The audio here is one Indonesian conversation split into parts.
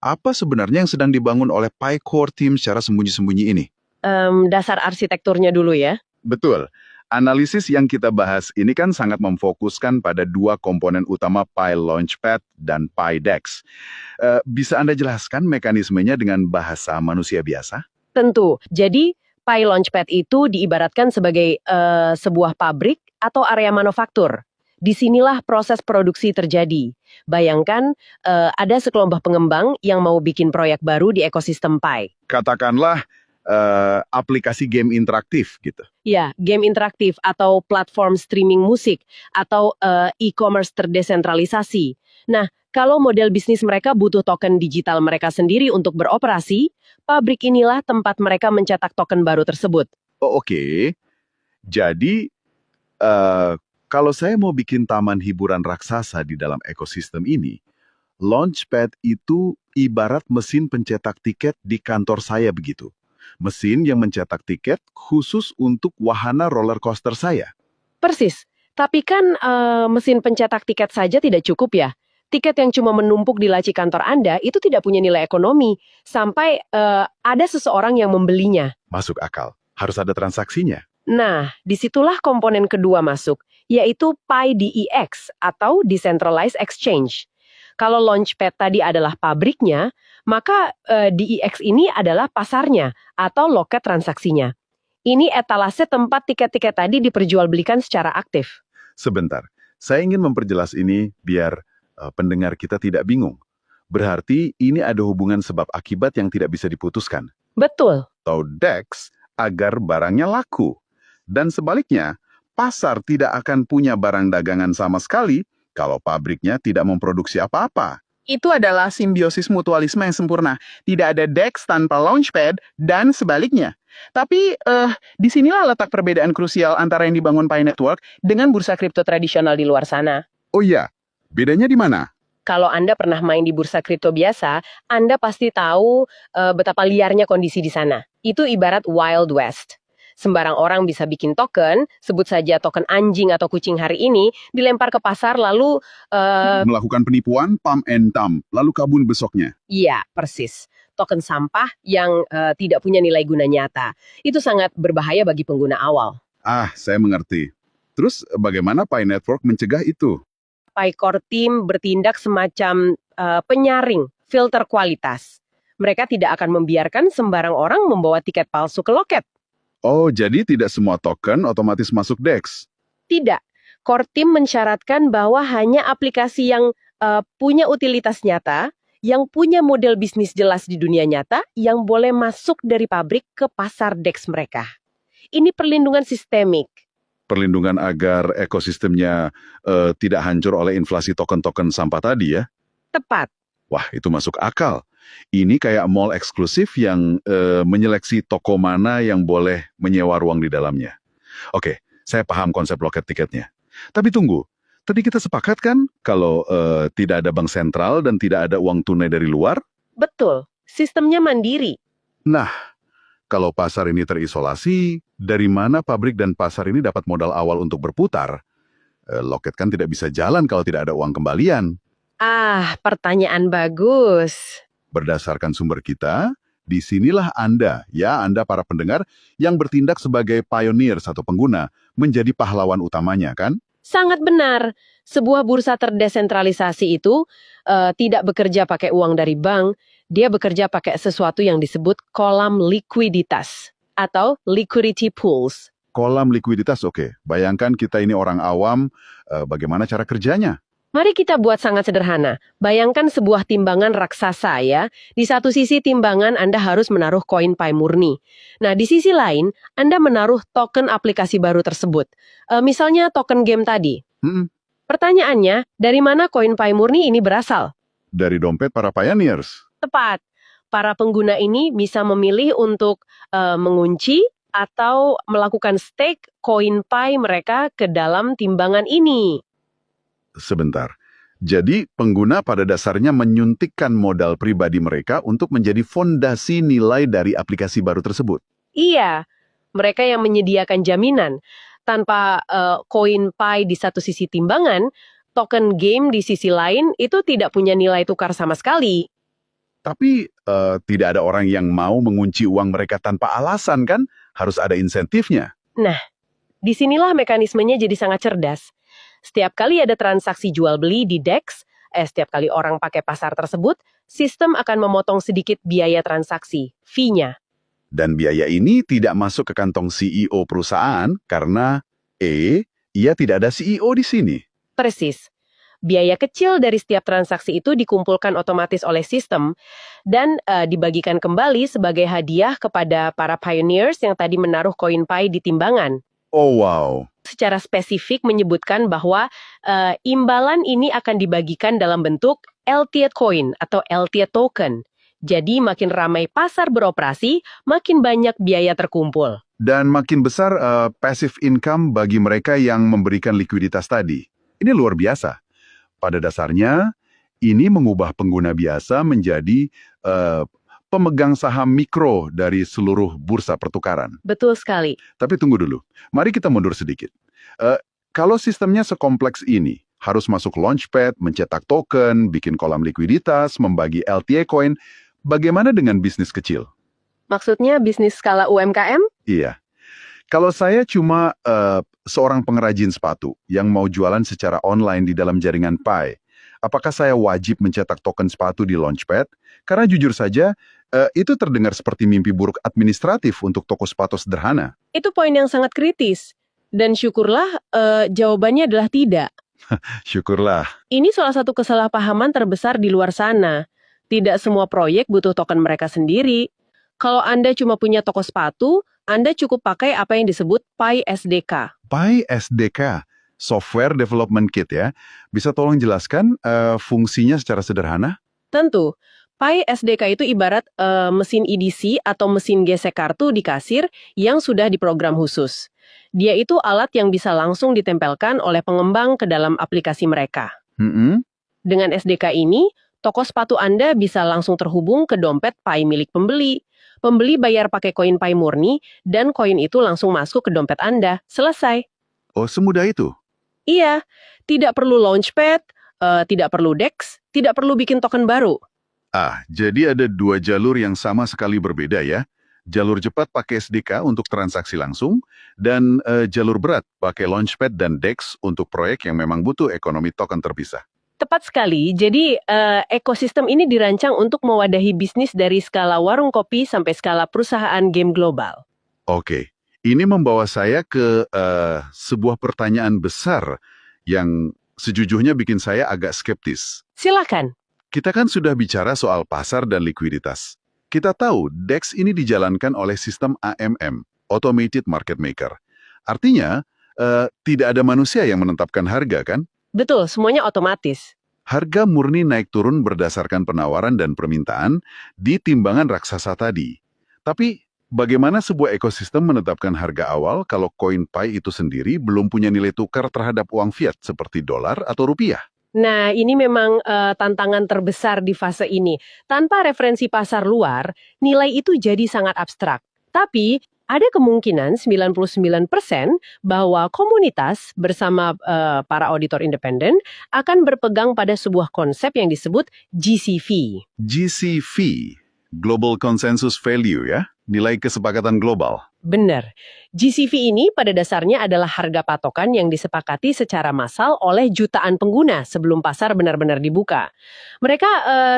Apa sebenarnya yang sedang dibangun oleh Pi Core Team secara sembunyi-sembunyi ini? Dasar arsitekturnya dulu ya. Betul. Analisis yang kita bahas ini kan sangat memfokuskan pada dua komponen utama Pi Launchpad dan Pi Dex. Bisa Anda jelaskan mekanismenya dengan bahasa manusia biasa? Tentu. Jadi, Pi Launchpad itu diibaratkan sebagai sebuah pabrik atau area manufaktur. Disinilah proses produksi terjadi. Bayangkan ada sekelompok pengembang yang mau bikin proyek baru di ekosistem Pi. Katakanlah aplikasi game interaktif gitu. Ya, game interaktif atau platform streaming musik atau e-commerce terdesentralisasi. Nah, kalau model bisnis mereka butuh token digital mereka sendiri untuk beroperasi, pabrik inilah tempat mereka mencetak token baru tersebut. Oh, oke. Jadi, kalau saya mau bikin taman hiburan raksasa di dalam ekosistem ini, Launchpad itu ibarat mesin pencetak tiket di kantor saya begitu. Mesin yang mencetak tiket khusus untuk wahana roller coaster saya. Persis. Tapi kan mesin pencetak tiket saja tidak cukup ya. Tiket yang cuma menumpuk di laci kantor Anda itu tidak punya nilai ekonomi. Sampai ada seseorang yang membelinya. Masuk akal. Harus ada transaksinya. Nah, disitulah komponen kedua masuk, yaitu PyDEX atau Decentralized Exchange. Kalau Launchpad tadi adalah pabriknya, maka DEX ini adalah pasarnya atau loket transaksinya. Ini etalase tempat tiket-tiket tadi diperjualbelikan secara aktif. Sebentar, saya ingin memperjelas ini biar pendengar kita tidak bingung. Berarti ini ada hubungan sebab akibat yang tidak bisa diputuskan. Betul. Atau DEX agar barangnya laku. Dan sebaliknya, pasar tidak akan punya barang dagangan sama sekali kalau pabriknya tidak memproduksi apa-apa. Itu adalah simbiosis mutualisme yang sempurna. Tidak ada DEX tanpa Launchpad dan sebaliknya. Tapi disinilah letak perbedaan krusial antara yang dibangun Pi Network dengan bursa kripto tradisional di luar sana. Oh iya, bedanya di mana? Kalau Anda pernah main di bursa kripto biasa, Anda pasti tahu betapa liarnya kondisi di sana. Itu ibarat Wild West. Sembarang orang bisa bikin token, sebut saja token anjing atau kucing hari ini, dilempar ke pasar lalu... Melakukan penipuan, pump and dump, lalu kabur besoknya. Iya, persis. Token sampah yang tidak punya nilai guna nyata. Itu sangat berbahaya bagi pengguna awal. Ah, saya mengerti. Terus bagaimana Pi Network mencegah itu? Pi Core Team bertindak semacam penyaring, filter kualitas. Mereka tidak akan membiarkan sembarang orang membawa tiket palsu ke loket. Oh, jadi tidak semua token otomatis masuk DEX? Tidak. Core Team mensyaratkan bahwa hanya aplikasi yang punya utilitas nyata, yang punya model bisnis jelas di dunia nyata, yang boleh masuk dari pabrik ke pasar DEX mereka. Ini perlindungan sistemik. Perlindungan agar ekosistemnya tidak hancur oleh inflasi token-token sampah tadi ya? Tepat. Wah, itu masuk akal. Ini kayak mall eksklusif yang menyeleksi toko mana yang boleh menyewa ruang di dalamnya. Oke, saya paham konsep loket tiketnya. Tapi tunggu, tadi kita sepakat kan kalau tidak ada bank sentral dan tidak ada uang tunai dari luar? Betul, sistemnya mandiri. Nah, kalau pasar ini terisolasi, dari mana pabrik dan pasar ini dapat modal awal untuk berputar? Loket kan tidak bisa jalan kalau tidak ada uang kembalian. Ah, pertanyaan bagus. Berdasarkan sumber kita, disinilah Anda, ya Anda para pendengar, yang bertindak sebagai pioneer atau pengguna, menjadi pahlawan utamanya kan? Sangat benar. Sebuah bursa terdesentralisasi itu tidak bekerja pakai uang dari bank, dia bekerja pakai sesuatu yang disebut kolam likuiditas atau liquidity pools. Kolam likuiditas, oke. Bayangkan kita ini orang awam, bagaimana cara kerjanya? Mari kita buat sangat sederhana. Bayangkan sebuah timbangan raksasa ya. Di satu sisi timbangan Anda harus menaruh koin Pi murni. Nah, di sisi lain Anda menaruh token aplikasi baru tersebut. Misalnya token game tadi. Pertanyaannya, dari mana koin Pi murni ini berasal? Dari dompet para pioneers. Tepat. Para pengguna ini bisa memilih untuk mengunci atau melakukan stake koin Pi mereka ke dalam timbangan ini. Sebentar. Jadi pengguna pada dasarnya menyuntikkan modal pribadi mereka untuk menjadi fondasi nilai dari aplikasi baru tersebut. Iya, mereka yang menyediakan jaminan. Tanpa koin Pi di satu sisi timbangan, token game di sisi lain itu tidak punya nilai tukar sama sekali. Tapi tidak ada orang yang mau mengunci uang mereka tanpa alasan kan? Harus ada insentifnya. Disinilah mekanismenya jadi sangat cerdas. Setiap kali ada transaksi jual beli di DEX, setiap kali orang pakai pasar tersebut, sistem akan memotong sedikit biaya transaksi, fee-nya. Dan biaya ini tidak masuk ke kantong CEO perusahaan karena ia tidak ada CEO di sini. Persis. Biaya kecil dari setiap transaksi itu dikumpulkan otomatis oleh sistem dan dibagikan kembali sebagai hadiah kepada para pioneers yang tadi menaruh koin Pi di timbangan. Oh wow. Secara spesifik menyebutkan bahwa imbalan ini akan dibagikan dalam bentuk LTE coin atau LTE token. Jadi makin ramai pasar beroperasi, makin banyak biaya terkumpul. Dan makin besar passive income bagi mereka yang memberikan likuiditas tadi. Ini luar biasa. Pada dasarnya, ini mengubah pengguna biasa menjadi pemegang saham mikro dari seluruh bursa pertukaran. Betul sekali. Tapi tunggu dulu, mari kita mundur sedikit. Kalau sistemnya sekompleks ini, harus masuk launchpad, mencetak token, bikin kolam likuiditas, membagi LTA coin, bagaimana dengan bisnis kecil? Maksudnya bisnis skala UMKM? Iya. Kalau saya cuma seorang pengrajin sepatu yang mau jualan secara online di dalam jaringan Pi, apakah saya wajib mencetak token sepatu di Launchpad? Karena jujur saja, itu terdengar seperti mimpi buruk administratif untuk toko sepatu sederhana. Itu poin yang sangat kritis. Dan syukurlah jawabannya adalah tidak. Syukurlah. Ini salah satu kesalahpahaman terbesar di luar sana. Tidak semua proyek butuh token mereka sendiri. Kalau Anda cuma punya toko sepatu, Anda cukup pakai apa yang disebut Pi SDK. Pi SDK, Software Development Kit ya. Bisa tolong jelaskan fungsinya secara sederhana? Tentu, Pi SDK itu ibarat mesin EDC atau mesin gesek kartu di kasir yang sudah diprogram khusus. Dia itu alat yang bisa langsung ditempelkan oleh pengembang ke dalam aplikasi mereka. Dengan SDK ini, toko sepatu Anda bisa langsung terhubung ke dompet Pi milik pembeli. Pembeli bayar pakai koin Pi murni, dan koin itu langsung masuk ke dompet Anda. Selesai. Oh, semudah itu? Iya, tidak perlu launchpad, tidak perlu DEX, tidak perlu bikin token baru. Jadi ada dua jalur yang sama sekali berbeda ya. Jalur cepat pakai SDK untuk transaksi langsung, dan jalur berat pakai Launchpad dan DEX untuk proyek yang memang butuh ekonomi token terpisah. Tepat sekali, jadi ekosistem ini dirancang untuk mewadahi bisnis dari skala warung kopi sampai skala perusahaan game global. Oke, ini membawa saya ke sebuah pertanyaan besar yang sejujurnya bikin saya agak skeptis. Silakan. Kita kan sudah bicara soal pasar dan likuiditas. Kita tahu DEX ini dijalankan oleh sistem AMM, Automated Market Maker. Artinya, tidak ada manusia yang menetapkan harga kan? Betul, semuanya otomatis. Harga murni naik turun berdasarkan penawaran dan permintaan di timbangan raksasa tadi. Tapi, bagaimana sebuah ekosistem menetapkan harga awal kalau koin Pi itu sendiri belum punya nilai tukar terhadap uang fiat seperti dolar atau rupiah? Nah, ini memang tantangan terbesar di fase ini. Tanpa referensi pasar luar, nilai itu jadi sangat abstrak. Tapi, ada kemungkinan 99% bahwa komunitas bersama para auditor independen akan berpegang pada sebuah konsep yang disebut GCV. GCV, Global Consensus Value ya, nilai kesepakatan global. Benar. GCV ini pada dasarnya adalah harga patokan yang disepakati secara massal oleh jutaan pengguna sebelum pasar benar-benar dibuka. Mereka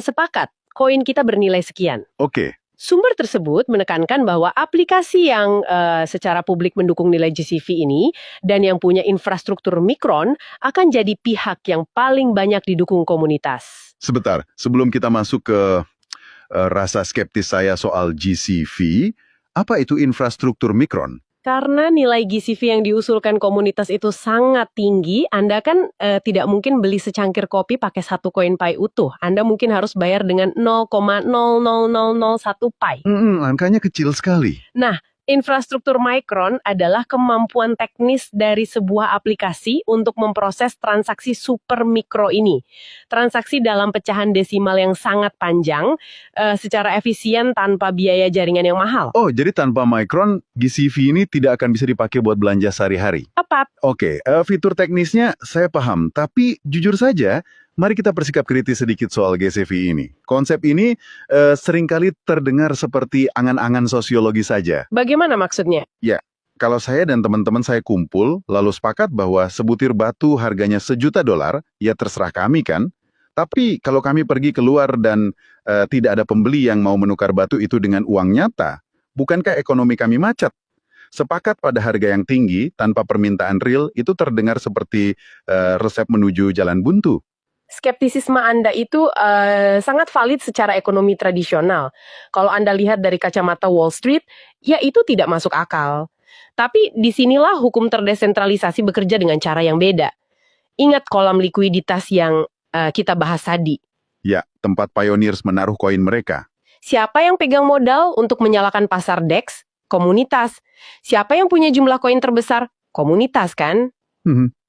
sepakat koin kita bernilai sekian. Oke. Sumber tersebut menekankan bahwa aplikasi yang secara publik mendukung nilai GCV ini dan yang punya infrastruktur mikron akan jadi pihak yang paling banyak didukung komunitas. Sebentar, sebelum kita masuk ke rasa skeptis saya soal GCV, apa itu infrastruktur mikron? Karena nilai GCV yang diusulkan komunitas itu sangat tinggi, Anda kan tidak mungkin beli secangkir kopi pakai satu koin Pi utuh. Anda mungkin harus bayar dengan 0,00001 Pi. Angkanya kecil sekali. Nah, infrastruktur mikron adalah kemampuan teknis dari sebuah aplikasi untuk memproses transaksi super mikro ini. Transaksi dalam pecahan desimal yang sangat panjang, secara efisien tanpa biaya jaringan yang mahal. Oh, jadi tanpa mikron, GCV ini tidak akan bisa dipakai buat belanja sehari-hari? Tepat. Oke, fitur teknisnya saya paham, tapi jujur saja, Mari kita bersikap kritis sedikit soal GCV ini. Konsep ini seringkali terdengar seperti angan-angan sosiologi saja. Bagaimana maksudnya? Kalau saya dan teman-teman saya kumpul, lalu sepakat bahwa sebutir batu harganya $1.000.000, ya terserah kami kan. Tapi kalau kami pergi keluar dan tidak ada pembeli yang mau menukar batu itu dengan uang nyata, bukankah ekonomi kami macet? Sepakat pada harga yang tinggi tanpa permintaan real itu terdengar seperti resep menuju jalan buntu. Skeptisisme Anda itu sangat valid secara ekonomi tradisional. Kalau Anda lihat dari kacamata Wall Street, ya itu tidak masuk akal. Tapi disinilah hukum terdesentralisasi bekerja dengan cara yang beda. Ingat kolam likuiditas yang kita bahas tadi. Ya, tempat pioneers menaruh koin mereka. Siapa yang pegang modal untuk menyalakan pasar DEX? Komunitas. Siapa yang punya jumlah koin terbesar? Komunitas kan?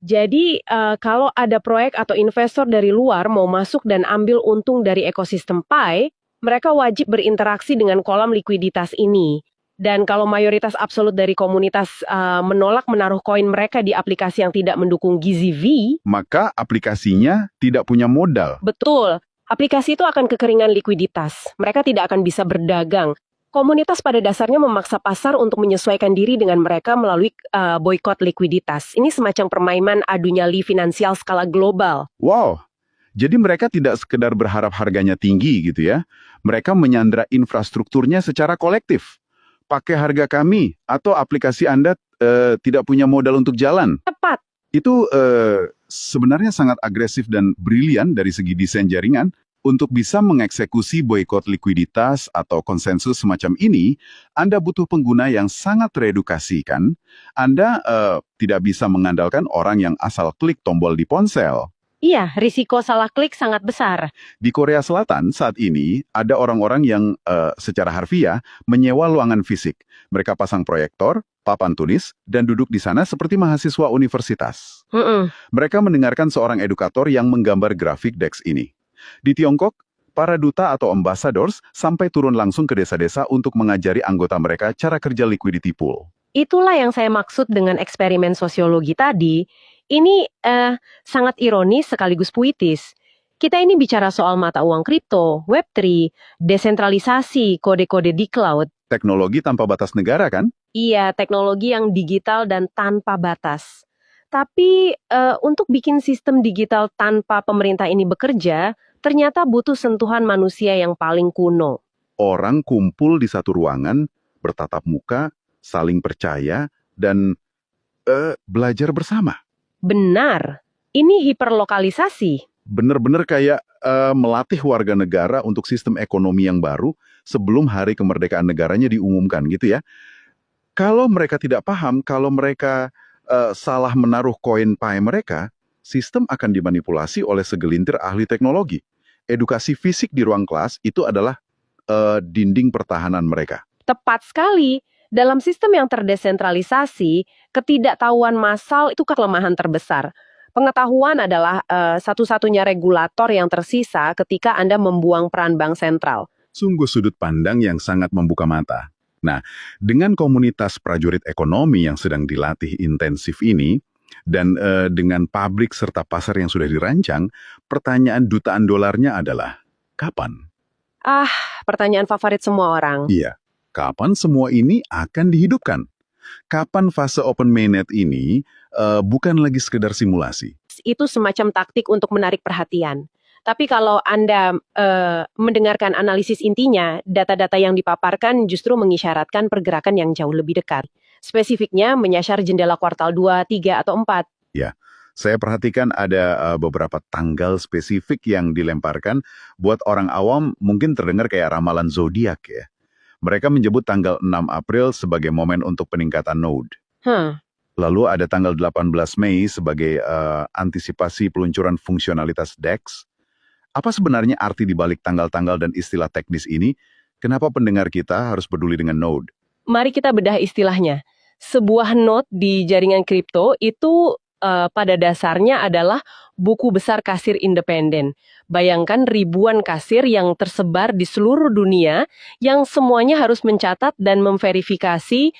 Jadi, kalau ada proyek atau investor dari luar mau masuk dan ambil untung dari ekosistem Pi, mereka wajib berinteraksi dengan kolam likuiditas ini. Dan kalau mayoritas absolut dari komunitas menolak menaruh koin mereka di aplikasi yang tidak mendukung GZV, Maka aplikasinya tidak punya modal. betul, aplikasi itu akan kekeringan likuiditas. Mereka tidak akan bisa berdagang. Komunitas pada dasarnya memaksa pasar untuk menyesuaikan diri dengan mereka melalui boikot likuiditas. Ini semacam permainan adu nyali finansial skala global. Wow, jadi mereka tidak sekedar berharap harganya tinggi gitu ya. Mereka menyandra infrastrukturnya secara kolektif. Pakai harga kami atau aplikasi Anda tidak punya modal untuk jalan. Tepat. Itu sebenarnya sangat agresif dan brilian dari segi desain jaringan. Untuk bisa mengeksekusi boikot likuiditas atau konsensus semacam ini, Anda butuh pengguna yang sangat teredukasi kan? Anda tidak bisa mengandalkan orang yang asal klik tombol di ponsel. Iya, risiko salah klik sangat besar. Di Korea Selatan saat ini ada orang-orang yang secara harfiah menyewa ruangan fisik. Mereka pasang proyektor, papan tulis, dan duduk di sana seperti mahasiswa universitas. Mereka mendengarkan seorang edukator yang menggambar grafik DEX ini. Di Tiongkok, para duta atau ambassadors sampai turun langsung ke desa-desa untuk mengajari anggota mereka cara kerja liquidity pool. Itulah yang saya maksud dengan eksperimen sosiologi tadi. Ini sangat ironis sekaligus puitis. Kita ini bicara soal mata uang kripto, Web3, desentralisasi, kode-kode di cloud. Teknologi tanpa batas negara kan? Iya, teknologi yang digital dan tanpa batas. Tapi untuk bikin sistem digital tanpa pemerintah ini bekerja, ternyata butuh sentuhan manusia yang paling kuno. Orang kumpul di satu ruangan, bertatap muka, saling percaya, dan belajar bersama. Benar, ini hiperlokalisasi. Benar-benar kayak melatih warga negara untuk sistem ekonomi yang baru sebelum hari kemerdekaan negaranya diumumkan gitu ya. Kalau mereka tidak paham, kalau mereka salah menaruh koin Pi mereka, sistem akan dimanipulasi oleh segelintir ahli teknologi. Edukasi fisik di ruang kelas itu adalah dinding pertahanan mereka. Tepat sekali. Dalam sistem yang terdesentralisasi, ketidaktahuan massal itu kelemahan terbesar. Pengetahuan adalah satu-satunya regulator yang tersisa ketika Anda membuang peran bank sentral. Sungguh sudut pandang yang sangat membuka mata. Nah, dengan komunitas prajurit ekonomi yang sedang dilatih intensif ini, dan dengan pabrik serta pasar yang sudah dirancang, pertanyaan jutaan dolarnya adalah, kapan? Pertanyaan favorit semua orang. Iya, kapan semua ini akan dihidupkan? Kapan fase open mainnet ini bukan lagi sekedar simulasi? Itu semacam taktik untuk menarik perhatian. Tapi kalau Anda mendengarkan analisis intinya, data-data yang dipaparkan justru mengisyaratkan pergerakan yang jauh lebih dekat. Spesifiknya menyasar jendela kuartal 2, 3, atau 4. Ya, saya perhatikan ada beberapa tanggal spesifik yang dilemparkan. Buat orang awam mungkin terdengar kayak ramalan zodiak ya. Mereka menyebut tanggal 6 April sebagai momen untuk peningkatan node. Lalu ada tanggal 18 Mei sebagai antisipasi peluncuran fungsionalitas DEX. Apa sebenarnya arti dibalik tanggal-tanggal dan istilah teknis ini? Kenapa pendengar kita harus peduli dengan node? Mari kita bedah istilahnya. Sebuah node di jaringan kripto itu pada dasarnya adalah buku besar kasir independen. Bayangkan ribuan kasir yang tersebar di seluruh dunia yang semuanya harus mencatat dan memverifikasi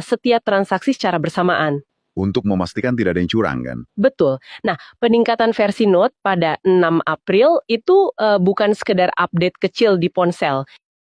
setiap transaksi secara bersamaan. untuk memastikan tidak ada yang curang kan? Betul. Nah, peningkatan versi Note pada 6 April itu bukan sekedar update kecil di ponsel.